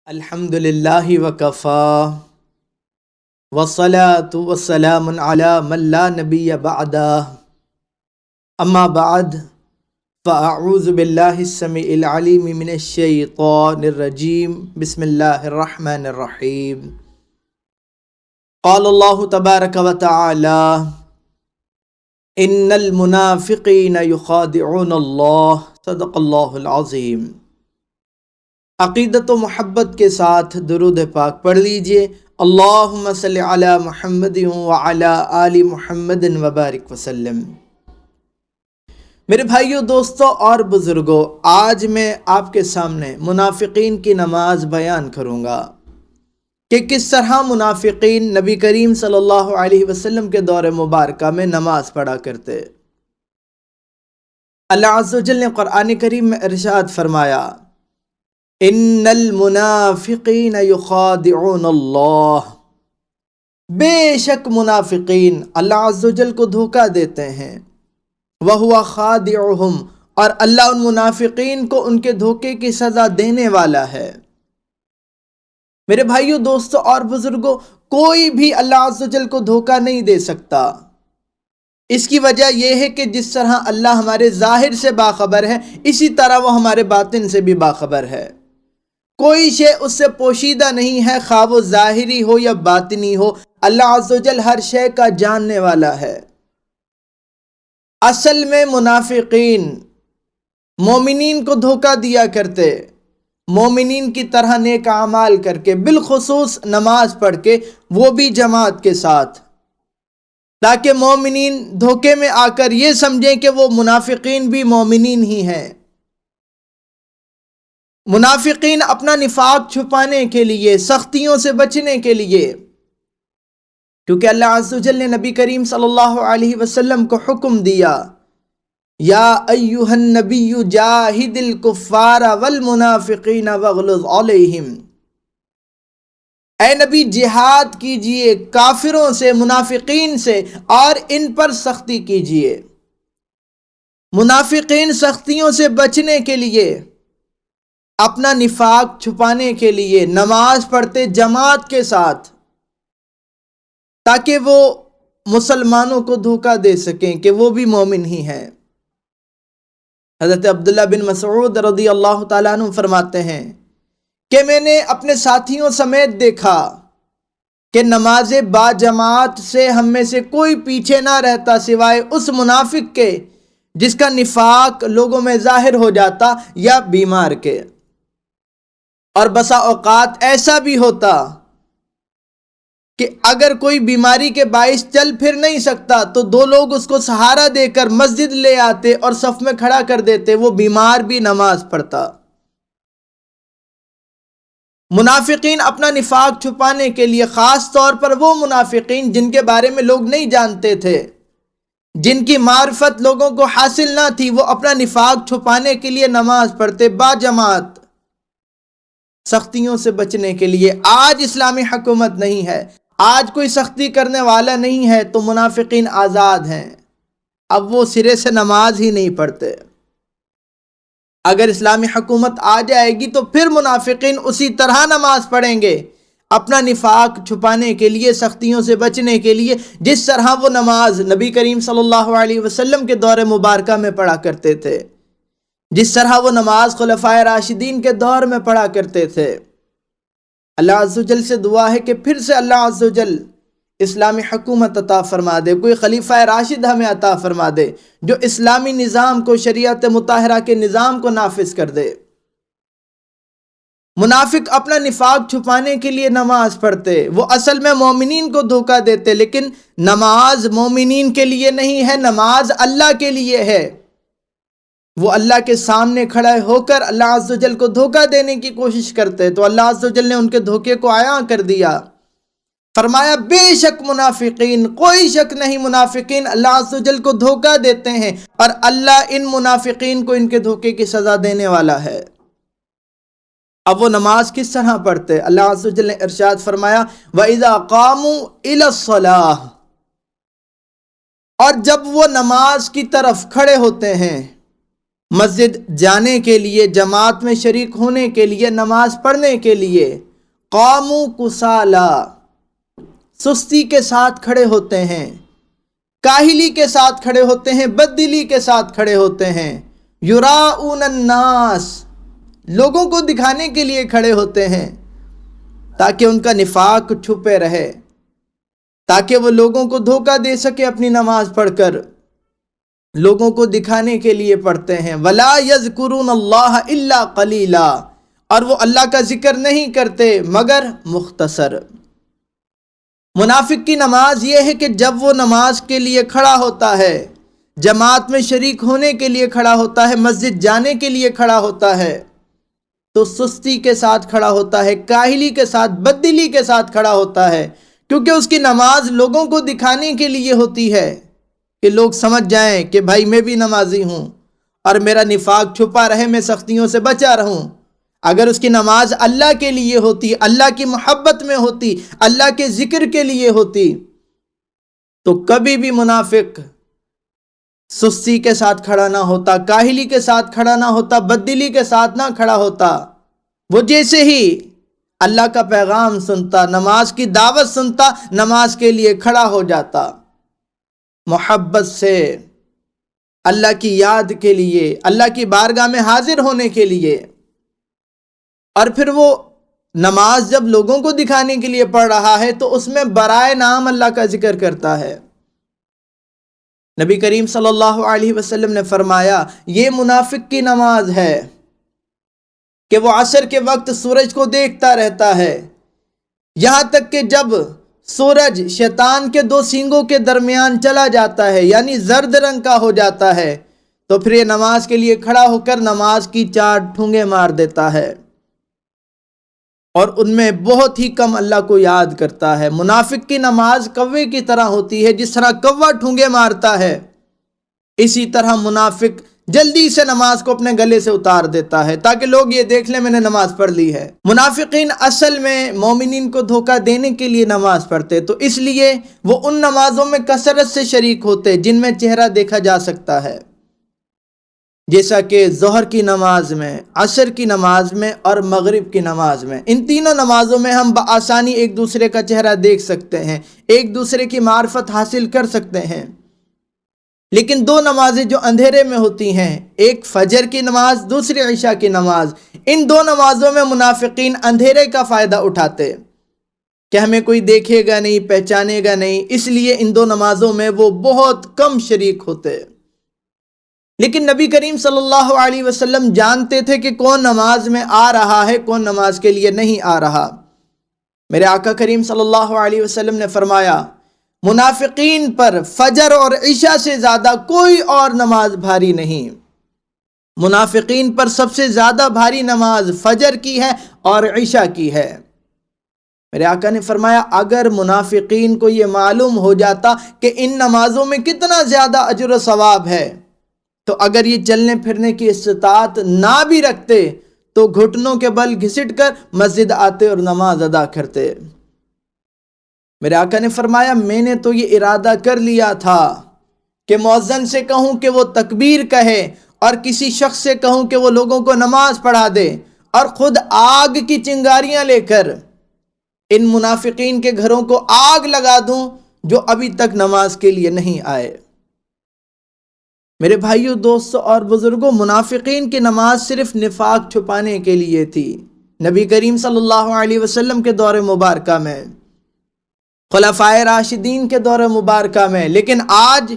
الحمد للہ وکفا والصلاة والسلام علی من لا نبی بعدہ اما بعد فاعوذ باللہ السمیع العلیم من الشیطان الرجیم بسم اللہ الرحمن الرحیم قال اللہ تبارک وتعالی ان المنافقین یخادعون اللہ صدق اللہ العظیم۔ عقیدت و محبت کے ساتھ درود پاک پڑھ لیجئے۔ اللہم صلی علی محمد وعلی آل محمد وبارک وسلم۔ میرے بھائیوں، دوستوں اور بزرگوں، آج میں آپ کے سامنے منافقین کی نماز بیان کروں گا کہ کس طرح منافقین نبی کریم صلی اللہ علیہ وسلم کے دور مبارکہ میں نماز پڑھا کرتے۔ اللہ عز و جل نے قرآن کریم میں ارشاد فرمایا، ان المنافقین یخادعون اللہ، بے شک منافقین اللہ عز و جل کو دھوکہ دیتے ہیں، وَهُوَ خَادِعُهُمْ، اور اللہ ان منافقین کو ان کے دھوکے کی سزا دینے والا ہے۔ میرے بھائیوں، دوستوں اور بزرگوں، کوئی بھی اللہ عز و جل کو دھوکہ نہیں دے سکتا۔ اس کی وجہ یہ ہے کہ جس طرح اللہ ہمارے ظاہر سے باخبر ہے، اسی طرح وہ ہمارے باطن سے بھی باخبر ہے۔ کوئی شے اس سے پوشیدہ نہیں ہے، خواہ وہ ظاہری ہو یا باطنی ہو، اللہ عز و جل ہر شے کا جاننے والا ہے۔ اصل میں منافقین مومنین کو دھوکہ دیا کرتے، مومنین کی طرح نیک اعمال کر کے، بالخصوص نماز پڑھ کے، وہ بھی جماعت کے ساتھ، تاکہ مومنین دھوکے میں آ کر یہ سمجھیں کہ وہ منافقین بھی مومنین ہی ہیں۔ منافقین اپنا نفاق چھپانے کے لیے، سختیوں سے بچنے کے لیے، کیونکہ اللہ عز و جل نے نبی کریم صلی اللہ علیہ وسلم کو حکم دیا، یا ایہا النبی جاہد الکفار والمنافقین واغلظ علیہم، اے نبی جہاد کیجئے کافروں سے، منافقین سے، اور ان پر سختی کیجئے۔ منافقین سختیوں سے بچنے کے لیے، اپنا نفاق چھپانے کے لیے نماز پڑھتے جماعت کے ساتھ، تاکہ وہ مسلمانوں کو دھوکہ دے سکیں کہ وہ بھی مومن ہی ہیں۔ حضرت عبداللہ بن مسعود رضی اللہ تعالیٰ عنہ فرماتے ہیں کہ میں نے اپنے ساتھیوں سمیت دیکھا کہ نماز با جماعت سے ہم میں سے کوئی پیچھے نہ رہتا سوائے اس منافق کے جس کا نفاق لوگوں میں ظاہر ہو جاتا، یا بیمار کے۔ اور بسا اوقات ایسا بھی ہوتا کہ اگر کوئی بیماری کے باعث چل پھر نہیں سکتا تو دو لوگ اس کو سہارا دے کر مسجد لے آتے اور صف میں کھڑا کر دیتے، وہ بیمار بھی نماز پڑھتا۔ منافقین اپنا نفاق چھپانے کے لیے، خاص طور پر وہ منافقین جن کے بارے میں لوگ نہیں جانتے تھے، جن کی معرفت لوگوں کو حاصل نہ تھی، وہ اپنا نفاق چھپانے کے لیے نماز پڑھتے با جماعت، سختیوں سے بچنے کے لیے۔ آج اسلامی حکومت نہیں ہے، آج کوئی سختی کرنے والا نہیں ہے، تو منافقین آزاد ہیں، اب وہ سرے سے نماز ہی نہیں پڑھتے۔ اگر اسلامی حکومت آ جائے گی تو پھر منافقین اسی طرح نماز پڑھیں گے، اپنا نفاق چھپانے کے لیے، سختیوں سے بچنے کے لیے، جس طرح وہ نماز نبی کریم صلی اللہ علیہ وسلم کے دور مبارکہ میں پڑھا کرتے تھے، جس طرح وہ نماز خلفائے راشدین کے دور میں پڑھا کرتے تھے۔ اللہ عز و جل سے دعا ہے کہ پھر سے اللہ عز و جل اسلامی حکومت عطا فرما دے، کوئی خلیفہ راشد ہمیں عطا فرما دے جو اسلامی نظام کو، شریعت مطہرہ کے نظام کو نافذ کر دے۔ منافق اپنا نفاق چھپانے کے لیے نماز پڑھتے، وہ اصل میں مومنین کو دھوکہ دیتے، لیکن نماز مومنین کے لیے نہیں ہے، نماز اللہ کے لیے ہے۔ وہ اللہ کے سامنے کھڑے ہو کر اللہ عز و جل کو دھوکہ دینے کی کوشش کرتے، تو اللہ عز و جل نے ان کے دھوکے کو عیاں کر دیا، فرمایا بے شک منافقین، کوئی شک نہیں، منافقین اللہ عز و جل کو دھوکہ دیتے ہیں، اور اللہ ان منافقین کو ان کے دھوکے کی سزا دینے والا ہے۔ اب وہ نماز کس طرح پڑھتے؟ اللہ عز و جل نے ارشاد فرمایا، وَإِذَا قَامُوا إِلَى الصَّلَاةِ، اور جب وہ نماز کی طرف کھڑے ہوتے ہیں، مسجد جانے کے لیے، جماعت میں شریک ہونے کے لیے، نماز پڑھنے کے لیے قاموا کسالا، سستی کے ساتھ کھڑے ہوتے ہیں، کاہلی کے ساتھ کھڑے ہوتے ہیں، بددلی کے ساتھ کھڑے ہوتے ہیں، یراؤن الناس، لوگوں کو دکھانے کے لیے کھڑے ہوتے ہیں تاکہ ان کا نفاق چھپے رہے، تاکہ وہ لوگوں کو دھوکہ دے سکے اپنی نماز پڑھ کر، لوگوں کو دکھانے کے لیے پڑھتے ہیں۔ وَلَا يَذْكُرُونَ اللَّهَ إِلَّا قَلِيلًا، اور وہ اللہ کا ذکر نہیں کرتے مگر مختصر۔ منافق کی نماز یہ ہے کہ جب وہ نماز کے لیے کھڑا ہوتا ہے، جماعت میں شریک ہونے کے لیے کھڑا ہوتا ہے، مسجد جانے کے لیے کھڑا ہوتا ہے، تو سستی کے ساتھ کھڑا ہوتا ہے، کاہلی کے ساتھ، بددلی کے ساتھ کھڑا ہوتا ہے، کیونکہ اس کی نماز لوگوں کو دکھانے کے لیے ہوتی ہے کہ لوگ سمجھ جائیں کہ بھائی میں بھی نمازی ہوں اور میرا نفاق چھپا رہے، میں سختیوں سے بچا رہوں۔ اگر اس کی نماز اللہ کے لیے ہوتی، اللہ کی محبت میں ہوتی، اللہ کے ذکر کے لیے ہوتی، تو کبھی بھی منافق سستی کے ساتھ کھڑا نہ ہوتا، کاہلی کے ساتھ کھڑا نہ ہوتا، بددلی کے ساتھ نہ کھڑا ہوتا۔ وہ جیسے ہی اللہ کا پیغام سنتا، نماز کی دعوت سنتا، نماز کے لیے کھڑا ہو جاتا، محبت سے، اللہ کی یاد کے لیے، اللہ کی بارگاہ میں حاضر ہونے کے لیے۔ اور پھر وہ نماز جب لوگوں کو دکھانے کے لیے پڑھ رہا ہے تو اس میں برائے نام اللہ کا ذکر کرتا ہے۔ نبی کریم صلی اللہ علیہ وسلم نے فرمایا یہ منافق کی نماز ہے کہ وہ عصر کے وقت سورج کو دیکھتا رہتا ہے، یہاں تک کہ جب سورج شیطان کے دو سینگوں کے درمیان چلا جاتا ہے، یعنی زرد رنگ کا ہو جاتا ہے، تو پھر یہ نماز کے لیے کھڑا ہو کر نماز کی 4 ٹھونگے مار دیتا ہے، اور ان میں بہت ہی کم اللہ کو یاد کرتا ہے۔ منافق کی نماز کوے کی طرح ہوتی ہے، جس طرح کوا ٹھونگے مارتا ہے، اسی طرح منافق جلدی سے نماز کو اپنے گلے سے اتار دیتا ہے تاکہ لوگ یہ دیکھ لیں میں نے نماز پڑھ لی ہے۔ منافقین اصل میں مومنین کو دھوکہ دینے کے لیے نماز پڑھتے، تو اس لیے وہ ان نمازوں میں کثرت سے شریک ہوتے جن میں چہرہ دیکھا جا سکتا ہے، جیسا کہ ظہر کی نماز میں، عصر کی نماز میں اور مغرب کی نماز میں۔ ان تینوں نمازوں میں ہم بآسانی ایک دوسرے کا چہرہ دیکھ سکتے ہیں، ایک دوسرے کی معرفت حاصل کر سکتے ہیں۔ لیکن 2 نمازیں جو اندھیرے میں ہوتی ہیں، ایک فجر کی نماز، دوسری عشاء کی نماز، ان 2 نمازوں میں منافقین اندھیرے کا فائدہ اٹھاتے کہ ہمیں کوئی دیکھے گا نہیں، پہچانے گا نہیں، اس لیے ان 2 نمازوں میں وہ بہت کم شریک ہوتے۔ لیکن نبی کریم صلی اللہ علیہ وسلم جانتے تھے کہ کون نماز میں آ رہا ہے، کون نماز کے لیے نہیں آ رہا۔ میرے آقا کریم صلی اللہ علیہ وسلم نے فرمایا منافقین پر فجر اور عشاء سے زیادہ کوئی اور نماز بھاری نہیں۔ منافقین پر سب سے زیادہ بھاری نماز فجر کی ہے اور عشاء کی ہے۔ میرے آقا نے فرمایا اگر منافقین کو یہ معلوم ہو جاتا کہ ان نمازوں میں کتنا زیادہ اجر و ثواب ہے، تو اگر یہ چلنے پھرنے کی استطاعت نہ بھی رکھتے تو گھٹنوں کے بل گھسٹ کر مسجد آتے اور نماز ادا کرتے۔ میرے آقا نے فرمایا میں نے تو یہ ارادہ کر لیا تھا کہ مؤذن سے کہوں کہ وہ تکبیر کہے، اور کسی شخص سے کہوں کہ وہ لوگوں کو نماز پڑھا دے، اور خود آگ کی چنگاریاں لے کر ان منافقین کے گھروں کو آگ لگا دوں جو ابھی تک نماز کے لیے نہیں آئے۔ میرے بھائیوں، دوستوں اور بزرگوں، منافقین کی نماز صرف نفاق چھپانے کے لیے تھی۔ نبی کریم صلی اللہ علیہ وسلم کے دور مبارکہ میں، خلفائے راشدین کے دور مبارکہ میں، لیکن آج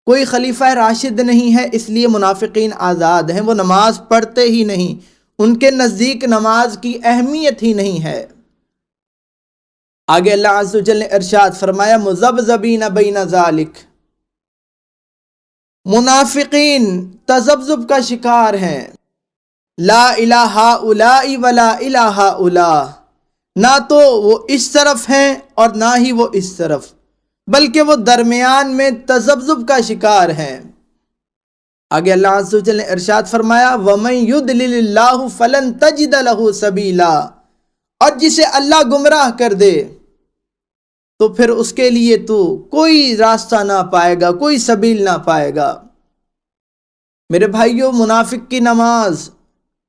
کوئی خلیفہ راشد نہیں ہے، اس لیے منافقین آزاد ہیں، وہ نماز پڑھتے ہی نہیں، ان کے نزدیک نماز کی اہمیت ہی نہیں ہے۔ آگے اللہ عز و جل نے ارشاد فرمایا مذبذبین بین ذالک، منافقین تذبذب کا شکار ہیں، لا الہ ہؤلاء ولا الہ ہؤلاء، نہ تو وہ اس طرف ہیں اور نہ ہی وہ اس طرف، بلکہ وہ درمیان میں تذبذب کا شکار ہیں۔ آگے اللہ عز و جل نے ارشاد فرمایا وَمَن يُضْلِلِ اللَّهُ فَلَن تَجِدَ لَهُ سَبِيلًا، اور جسے اللہ گمراہ کر دے تو پھر اس کے لیے تو کوئی راستہ نہ پائے گا، کوئی سبیل نہ پائے گا۔ میرے بھائیوں، منافق کی نماز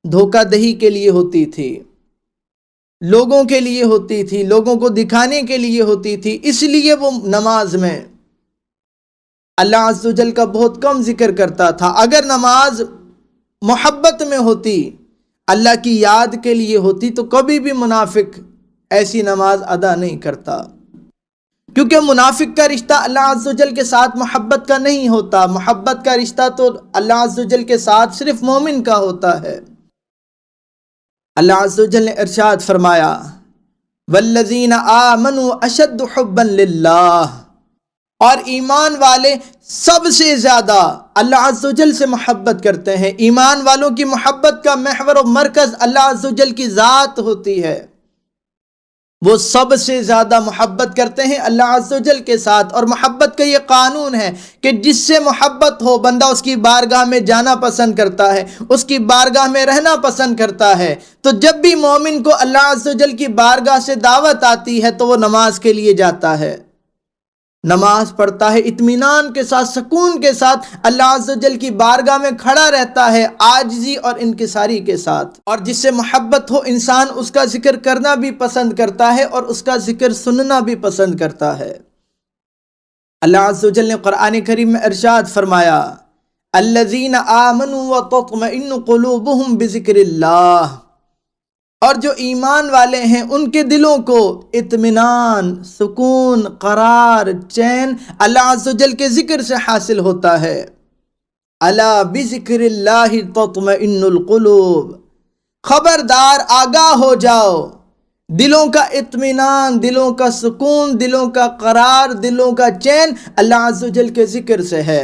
دھوکہ دہی کے لیے ہوتی تھی، لوگوں کے لیے ہوتی تھی، لوگوں کو دکھانے کے لیے ہوتی تھی، اس لیے وہ نماز میں اللہ عز و جل کا بہت کم ذکر کرتا تھا۔ اگر نماز محبت میں ہوتی، اللہ کی یاد کے لیے ہوتی، تو کبھی بھی منافق ایسی نماز ادا نہیں کرتا، کیونکہ منافق کا رشتہ اللہ عز و جل کے ساتھ محبت کا نہیں ہوتا۔ محبت کا رشتہ تو اللہ عز و جل کے ساتھ صرف مومن کا ہوتا ہے۔ اللہ عز و جل نے ارشاد فرمایا، والذین آمنوا اشد حبا للہ، اور ایمان والے سب سے زیادہ اللہ عز و جل سے محبت کرتے ہیں۔ ایمان والوں کی محبت کا محور و مرکز اللہ عز و جل کی ذات ہوتی ہے، وہ سب سے زیادہ محبت کرتے ہیں اللہ عز و جل کے ساتھ۔ اور محبت کا یہ قانون ہے کہ جس سے محبت ہو، بندہ اس کی بارگاہ میں جانا پسند کرتا ہے، اس کی بارگاہ میں رہنا پسند کرتا ہے۔ تو جب بھی مومن کو اللہ عز و جل کی بارگاہ سے دعوت آتی ہے تو وہ نماز کے لیے جاتا ہے، نماز پڑھتا ہے، اطمینان کے ساتھ، سکون کے ساتھ اللہ عز و جل کی بارگاہ میں کھڑا رہتا ہے، عاجزی اور انکساری کے ساتھ۔ اور جس سے محبت ہو، انسان اس کا ذکر کرنا بھی پسند کرتا ہے اور اس کا ذکر سننا بھی پسند کرتا ہے۔ اللہ عز و جل نے قرآن کریم میں ارشاد فرمایا، الذین آمنوا وتطمئن قلوبہم بذکر اللہ، اور جو ایمان والے ہیں ان کے دلوں کو اطمینان، سکون، قرار، چین اللہ عز و جل کے ذکر سے حاصل ہوتا ہے۔ الا بذکر اللہ تطمئن القلوب، خبردار، آگاہ ہو جاؤ، دلوں کا اطمینان، دلوں کا سکون، دلوں کا قرار، دلوں کا چین اللہ عز و جل کے ذکر سے ہے۔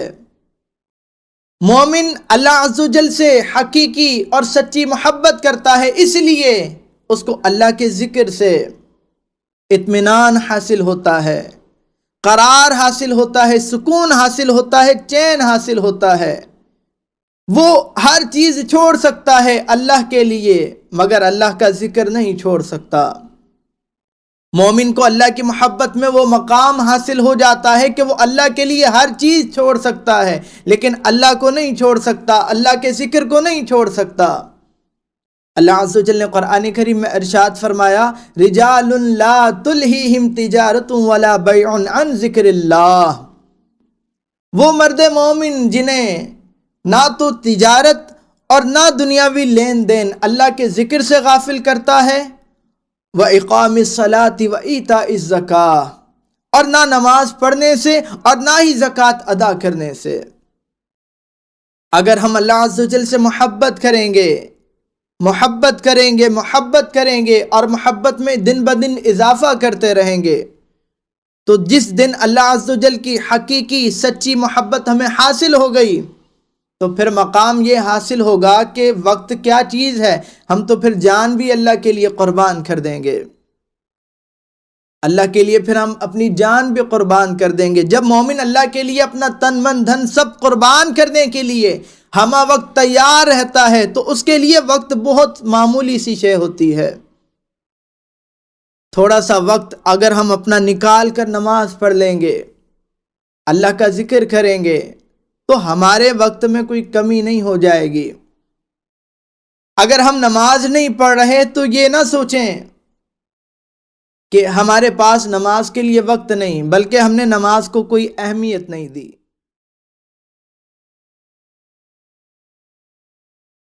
مومن اللہ عز و جل سے حقیقی اور سچی محبت کرتا ہے، اس لیے اس کو اللہ کے ذکر سے اطمینان حاصل ہوتا ہے، قرار حاصل ہوتا ہے، سکون حاصل ہوتا ہے، چین حاصل ہوتا ہے۔ وہ ہر چیز چھوڑ سکتا ہے اللہ کے لیے، مگر اللہ کا ذکر نہیں چھوڑ سکتا۔ مومن کو اللہ کی محبت میں وہ مقام حاصل ہو جاتا ہے کہ وہ اللہ کے لیے ہر چیز چھوڑ سکتا ہے، لیکن اللہ کو نہیں چھوڑ سکتا، اللہ کے ذکر کو نہیں چھوڑ سکتا۔ اللہ عز و جل نے قرآن کریم میں ارشاد فرمایا، رجال لا تلہیہم تجارت ولا بیع عن ذکر اللہ، وہ مرد مومن جنہیں نہ تو تجارت اور نہ دنیاوی لین دین اللہ کے ذکر سے غافل کرتا ہے، وَإِقَامِ الصَّلَاةِ وَإِيتَاءِ الزَّكَاةِ، اور نہ نماز پڑھنے سے اور نہ ہی زکوٰۃ ادا کرنے سے۔ اگر ہم اللہ عز و جل سے محبت کریں گے اور محبت میں دن بدن اضافہ کرتے رہیں گے، تو جس دن اللہ عز و جل کی حقیقی سچی محبت ہمیں حاصل ہو گئی، تو پھر مقام یہ حاصل ہوگا کہ وقت کیا چیز ہے، ہم تو پھر جان بھی اللہ کے لیے قربان کر دیں گے، اللہ کے لیے پھر ہم اپنی جان بھی قربان کر دیں گے۔ جب مومن اللہ کے لیے اپنا تن من دھن سب قربان کرنے کے لیے ہمہ وقت تیار رہتا ہے، تو اس کے لیے وقت بہت معمولی سی شے ہوتی ہے۔ تھوڑا سا وقت اگر ہم اپنا نکال کر نماز پڑھ لیں گے، اللہ کا ذکر کریں گے، تو ہمارے وقت میں کوئی کمی نہیں ہو جائے گی۔ اگر ہم نماز نہیں پڑھ رہے تو یہ نہ سوچیں کہ ہمارے پاس نماز کے لیے وقت نہیں، بلکہ ہم نے نماز کو کوئی اہمیت نہیں دی۔